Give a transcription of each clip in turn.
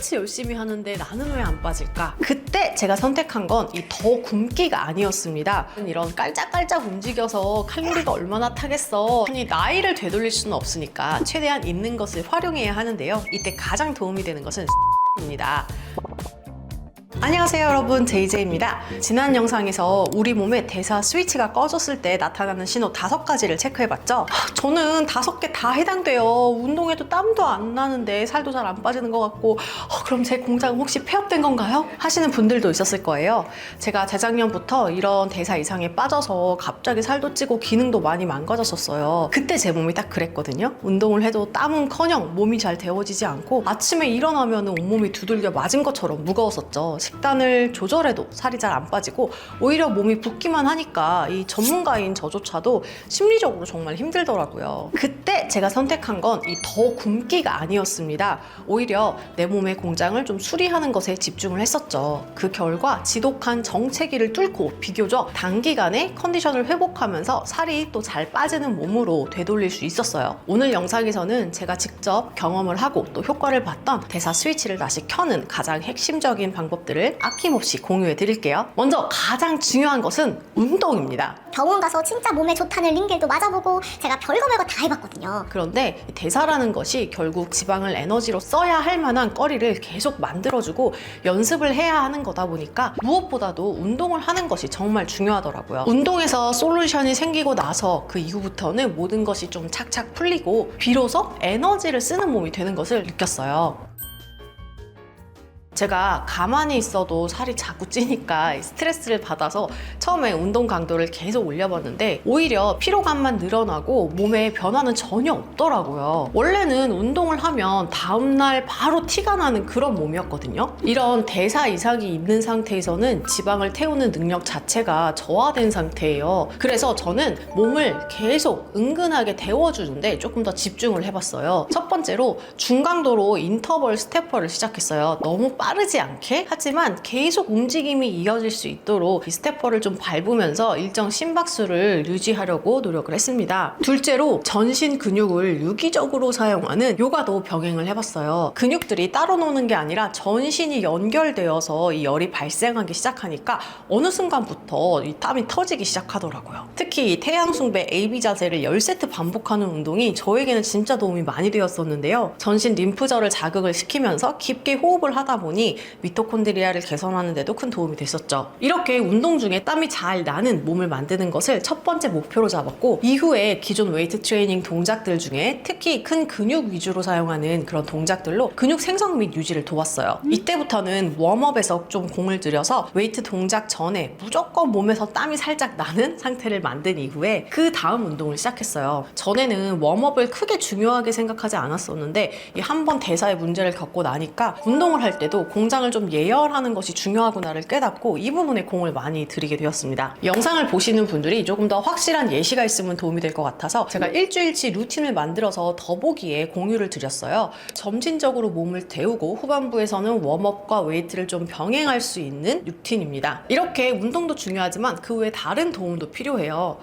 똑같이 열심히 하는데 나는 왜 안 빠질까? 그때 제가 선택한 건 이 더 굶기가 아니었습니다. 이런 깔짝깔짝 움직여서 칼로리가 얼마나 타겠어. 아니, 나이를 되돌릴 수는 없으니까 최대한 있는 것을 활용해야 하는데요. 이때 가장 도움이 되는 것은 입니다. 안녕하세요 여러분, JJ입니다. 지난 영상에서 우리 몸의 대사 스위치가 꺼졌을 때 나타나는 신호 5가지를 체크해봤죠? 저는 5개 다 해당돼요. 운동해도 땀도 안 나는데 살도 잘 안 빠지는 것 같고 그럼 제 공장 혹시 폐업된 건가요? 하시는 분들도 있었을 거예요. 제가 재작년부터 이런 대사 이상에 빠져서 갑자기 살도 찌고 기능도 많이 망가졌었어요. 그때 제 몸이 딱 그랬거든요. 운동을 해도 땀은커녕 몸이 잘 데워지지 않고 아침에 일어나면 온몸이 두들겨 맞은 것처럼 무거웠었죠. 식단을 조절해도 살이 잘 안 빠지고 오히려 몸이 붓기만 하니까 이 전문가인 저조차도 심리적으로 정말 힘들더라고요. 그때 제가 선택한 건 이 더 굶기가 아니었습니다. 오히려 내 몸의 공장을 좀 수리하는 것에 집중을 했었죠. 그 결과 지독한 정체기를 뚫고 비교적 단기간에 컨디션을 회복하면서 살이 또 잘 빠지는 몸으로 되돌릴 수 있었어요. 오늘 영상에서는 제가 직접 경험을 하고 또 효과를 봤던 대사 스위치를 다시 켜는 가장 핵심적인 방법들을 아낌없이 공유해 드릴게요. 먼저 가장 중요한 것은 운동입니다. 병원 가서 진짜 몸에 좋다는 링겔도 맞아보고 제가 별거 다 해봤거든요. 그런데 대사라는 것이 결국 지방을 에너지로 써야 할 만한 거리를 계속 만들어주고 연습을 해야 하는 거다 보니까 무엇보다도 운동을 하는 것이 정말 중요하더라고요. 운동에서 솔루션이 생기고 나서 그 이후부터는 모든 것이 좀 착착 풀리고 비로소 에너지를 쓰는 몸이 되는 것을 느꼈어요. 제가 가만히 있어도 살이 자꾸 찌니까 스트레스를 받아서 처음에 운동 강도를 계속 올려봤는데 오히려 피로감만 늘어나고 몸에 변화는 전혀 없더라고요. 원래는 운동을 하면 다음날 바로 티가 나는 그런 몸이었거든요. 이런 대사 이상이 있는 상태에서는 지방을 태우는 능력 자체가 저하된 상태예요. 그래서 저는 몸을 계속 은근하게 데워주는데 조금 더 집중을 해봤어요. 첫 번째로 중강도로 인터벌 스태퍼를 시작했어요. 너무 빠르지 않게 하지만 계속 움직임이 이어질 수 있도록 이 스태퍼를 좀 밟으면서 일정 심박수를 유지하려고 노력을 했습니다. 둘째로 전신 근육을 유기적으로 사용하는 요가도 병행을 해봤어요. 근육들이 따로 노는 게 아니라 전신이 연결되어서 이 열이 발생하기 시작하니까 어느 순간부터 이 땀이 터지기 시작하더라고요. 특히 이 태양숭배 AB 자세를 10세트 반복하는 운동이 저에게는 진짜 도움이 많이 되었었는데요. 전신 림프절을 자극을 시키면서 깊게 호흡을 하다 보니 미토콘드리아를 개선하는 데도 큰 도움이 됐었죠. 이렇게 운동 중에 땀이 잘 나는 몸을 만드는 것을 첫 번째 목표로 잡았고 이후에 기존 웨이트 트레이닝 동작들 중에 특히 큰 근육 위주로 사용하는 그런 동작들로 근육 생성 및 유지를 도왔어요. 이때부터는 웜업에서 좀 공을 들여서 웨이트 동작 전에 무조건 몸에서 땀이 살짝 나는 상태를 만든 이후에 그 다음 운동을 시작했어요. 전에는 웜업을 크게 중요하게 생각하지 않았었는데 한 번 대사의 문제를 겪고 나니까 운동을 할 때도 공장을 좀 예열하는 것이 중요하구나를 깨닫고 이 부분에 공을 많이 들이게 되었습니다. 영상을 보시는 분들이 조금 더 확실한 예시가 있으면 도움이 될 것 같아서 제가 일주일치 루틴을 만들어서 더보기에 공유를 드렸어요. 점진적으로 몸을 데우고 후반부에서는 웜업과 웨이트를 좀 병행할 수 있는 루틴입니다. 이렇게 운동도 중요하지만 그 외에 다른 도움도 필요해요.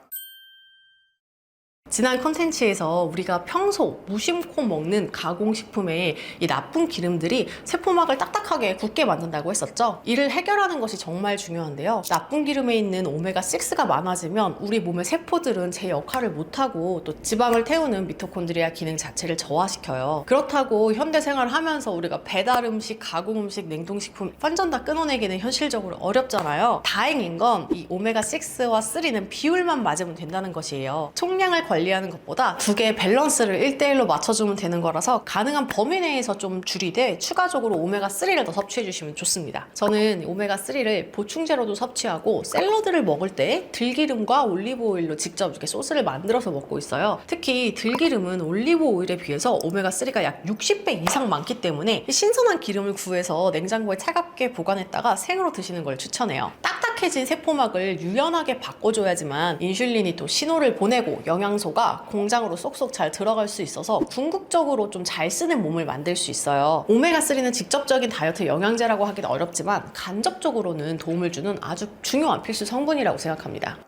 지난 컨텐츠에서 우리가 평소 무심코 먹는 가공식품에 이 나쁜 기름들이 세포막을 딱딱하게 굳게 만든다고 했었죠. 이를 해결하는 것이 정말 중요한데요. 나쁜 기름에 있는 오메가6가 많아지면 우리 몸의 세포들은 제 역할을 못하고 또 지방을 태우는 미토콘드리아 기능 자체를 저하시켜요. 그렇다고 현대 생활을 하면서 우리가 배달 음식, 가공 음식, 냉동식품 완전 다 끊어내기는 현실적으로 어렵잖아요. 다행인 건 이 오메가6와 3는 비율만 맞으면 된다는 것이에요. 총량을 관리하는 것보다 두 개의 밸런스를 1대1로 맞춰주면 되는 거라서 가능한 범위 내에서 좀 줄이되 추가적으로 오메가3를 더 섭취해 주시면 좋습니다. 저는 오메가3를 보충제로도 섭취하고 샐러드를 먹을 때 들기름과 올리브 오일로 직접 이렇게 소스를 만들어서 먹고 있어요. 특히 들기름은 올리브 오일에 비해서 오메가3가 약 60배 이상 많기 때문에 신선한 기름을 구해서 냉장고에 차갑게 보관했다가 생으로 드시는 걸 추천해요. 딱딱해진 세포막을 유연하게 바꿔줘야지만 인슐린이 또 신호를 보내고 영양소가 공장으로 쏙쏙 잘 들어갈 수 있어서 궁극적으로 좀 잘 쓰는 몸을 만들 수 있어요. 오메가3는 직접적인 다이어트 영양제라고 하기는 어렵지만 간접적으로는 도움을 주는 아주 중요한 필수 성분이라고 생각합니다.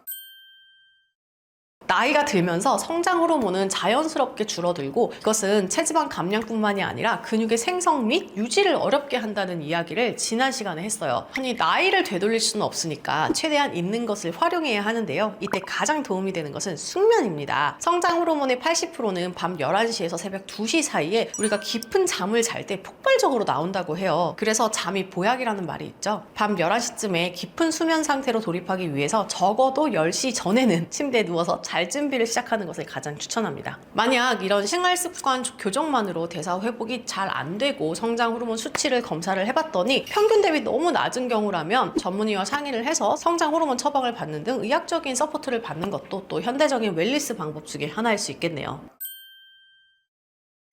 나이가 들면서 성장 호르몬은 자연스럽게 줄어들고 그것은 체지방 감량뿐만이 아니라 근육의 생성 및 유지를 어렵게 한다는 이야기를 지난 시간에 했어요. 아니 나이를 되돌릴 수는 없으니까 최대한 있는 것을 활용해야 하는데요. 이때 가장 도움이 되는 것은 숙면입니다. 성장 호르몬의 80%는 밤 11시에서 새벽 2시 사이에 우리가 깊은 잠을 잘 때 폭발적으로 나온다고 해요. 그래서 잠이 보약이라는 말이 있죠. 밤 11시쯤에 깊은 수면 상태로 돌입하기 위해서 적어도 10시 전에는 침대에 누워서 잘 준비를 시작하는 것을 가장 추천합니다. 만약 이런 생활 습관 교정만으로 대사 회복이 잘 안 되고 성장 호르몬 수치를 검사를 해봤더니 평균 대비 너무 낮은 경우라면 전문의와 상의를 해서 성장 호르몬 처방을 받는 등 의학적인 서포트를 받는 것도 또 현대적인 웰니스 방법 중에 하나일 수 있겠네요.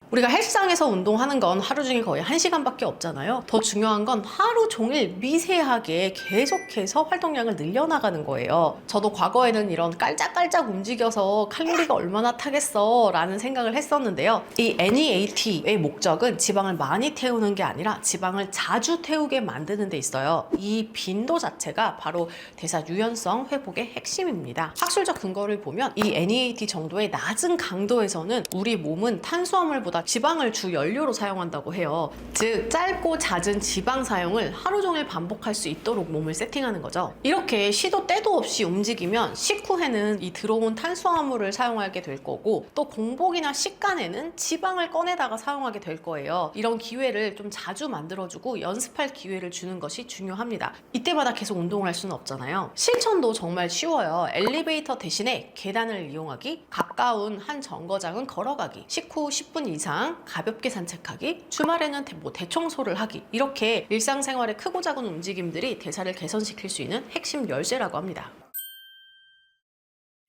우리가 헬스장에서 운동하는 건 하루 종일 거의 1시간밖에 없잖아요. 더 중요한 건 하루 종일 미세하게 계속해서 활동량을 늘려나가는 거예요. 저도 과거에는 이런 깔짝깔짝 움직여서 칼로리가 얼마나 타겠어 라는 생각을 했었는데요. 이 NEAT의 목적은 지방을 많이 태우는 게 아니라 지방을 자주 태우게 만드는 데 있어요. 이 빈도 자체가 바로 대사 유연성 회복의 핵심입니다. 학술적 근거를 보면 이 NEAT 정도의 낮은 강도에서는 우리 몸은 탄수화물보다 지방을 주 연료로 사용한다고 해요. 즉 짧고 잦은 지방 사용을 하루 종일 반복할 수 있도록 몸을 세팅하는 거죠. 이렇게 시도 때도 없이 움직이면 식후에는 이 들어온 탄수화물을 사용하게 될 거고 또 공복이나 식간에는 지방을 꺼내다가 사용하게 될 거예요. 이런 기회를 좀 자주 만들어주고 연습할 기회를 주는 것이 중요합니다. 이때마다 계속 운동을 할 수는 없잖아요. 실천도 정말 쉬워요. 엘리베이터 대신에 계단을 이용하기, 가까운 한 정거장은 걸어가기, 식후 10분 이상 가볍게 산책하기, 주말에는 대청소를 하기, 이렇게 일상생활의 크고 작은 움직임들이 대사를 개선시킬 수 있는 핵심 열쇠라고 합니다.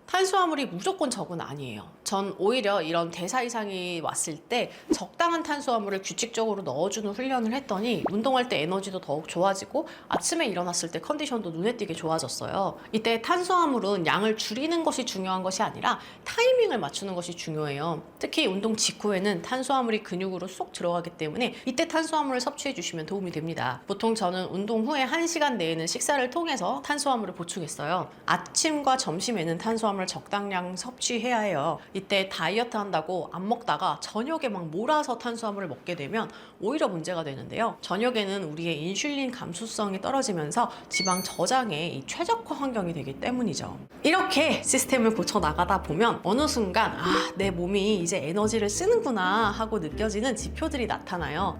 탄수화물이 무조건 적은 아니에요. 전 오히려 이런 대사 이상이 왔을 때 적당한 탄수화물을 규칙적으로 넣어주는 훈련을 했더니 운동할 때 에너지도 더욱 좋아지고 아침에 일어났을 때 컨디션도 눈에 띄게 좋아졌어요. 이때 탄수화물은 양을 줄이는 것이 중요한 것이 아니라 타이밍을 맞추는 것이 중요해요. 특히 운동 직후에는 탄수화물이 근육으로 쏙 들어가기 때문에 이때 탄수화물을 섭취해 주시면 도움이 됩니다. 보통 저는 운동 후에 1시간 내에는 식사를 통해서 탄수화물을 보충했어요. 아침과 점심에는 탄수화물을 적당량 섭취해야 해요. 이때 다이어트 한다고 안 먹다가 저녁에 막 몰아서 탄수화물을 먹게 되면 오히려 문제가 되는데요. 저녁에는 우리의 인슐린 감수성이 떨어지면서 지방 저장의 이 최적화 환경이 되기 때문이죠. 이렇게 시스템을 고쳐 나가다 보면 어느 순간 내 몸이 이제 에너지를 쓰는구나 하고 느껴지는 지표들이 나타나요.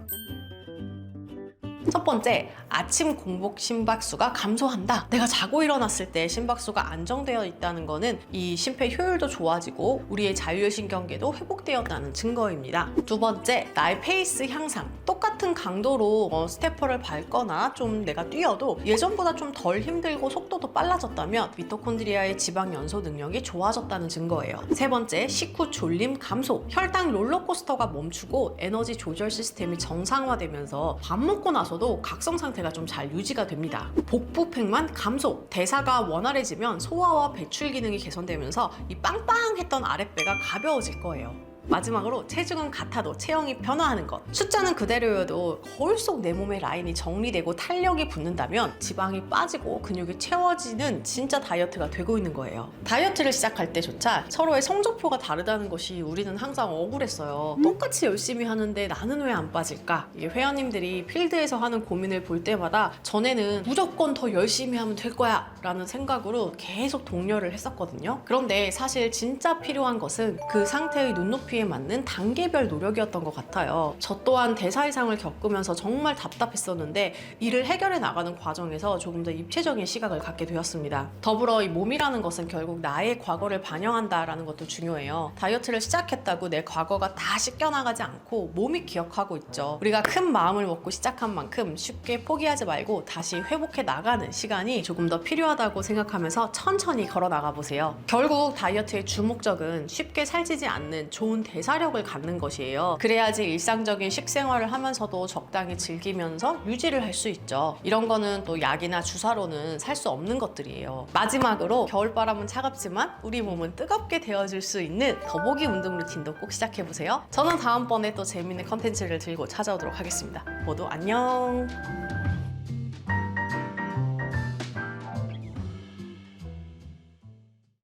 첫 번째, 아침 공복 심박수가 감소한다. 내가 자고 일어났을 때 심박수가 안정되어 있다는 거는 이 심폐 효율도 좋아지고 우리의 자율신경계도 회복되었다는 증거입니다. 두 번째, 나의 페이스 향상. 똑같은 강도로 스테퍼를 밟거나 좀 내가 뛰어도 예전보다 좀 덜 힘들고 속도도 빨라졌다면 미토콘드리아의 지방 연소 능력이 좋아졌다는 증거예요. 세 번째, 식후 졸림 감소. 혈당 롤러코스터가 멈추고 에너지 조절 시스템이 정상화되면서 밥 먹고 나서도 각성 상태가 좀 잘 유지가 됩니다. 복부팽만 감소. 대사가 원활해지면 소화와 배출 기능이 개선되면서 이 빵빵했던 아랫배가 가벼워질 거예요. 마지막으로 체중은 같아도 체형이 변화하는 것. 숫자는 그대로여도 거울 속 내 몸의 라인이 정리되고 탄력이 붙는다면 지방이 빠지고 근육이 채워지는 진짜 다이어트가 되고 있는 거예요. 다이어트를 시작할 때조차 서로의 성적표가 다르다는 것이 우리는 항상 억울했어요. 똑같이 열심히 하는데 나는 왜 안 빠질까? 이게 회원님들이 필드에서 하는 고민을 볼 때마다 전에는 무조건 더 열심히 하면 될 거야 라는 생각으로 계속 독려를 했었거든요. 그런데 사실 진짜 필요한 것은 그 상태의 눈높이 맞는 단계별 노력이었던 것 같아요. 저 또한 대사 이상을 겪으면서 정말 답답했었는데 이를 해결해 나가는 과정에서 조금 더 입체적인 시각을 갖게 되었습니다. 더불어 이 몸이라는 것은 결국 나의 과거를 반영한다라는 것도 중요해요. 다이어트를 시작했다고 내 과거가 다 씻겨나가지 않고 몸이 기억하고 있죠. 우리가 큰 마음을 먹고 시작한 만큼 쉽게 포기하지 말고 다시 회복해 나가는 시간이 조금 더 필요하다고 생각하면서 천천히 걸어 나가 보세요. 결국 다이어트의 주 목적은 쉽게 살찌지 않는 좋은 대사력을 갖는 것이에요. 그래야지 일상적인 식생활을 하면서도 적당히 즐기면서 유지를 할 수 있죠. 이런 거는 또 약이나 주사로는 살 수 없는 것들이에요. 마지막으로 겨울바람은 차갑지만 우리 몸은 뜨겁게 데워줄 수 있는 더보기 운동 루틴도 꼭 시작해보세요. 저는 다음번에 또 재밌는 컨텐츠를 들고 찾아오도록 하겠습니다. 모두 안녕!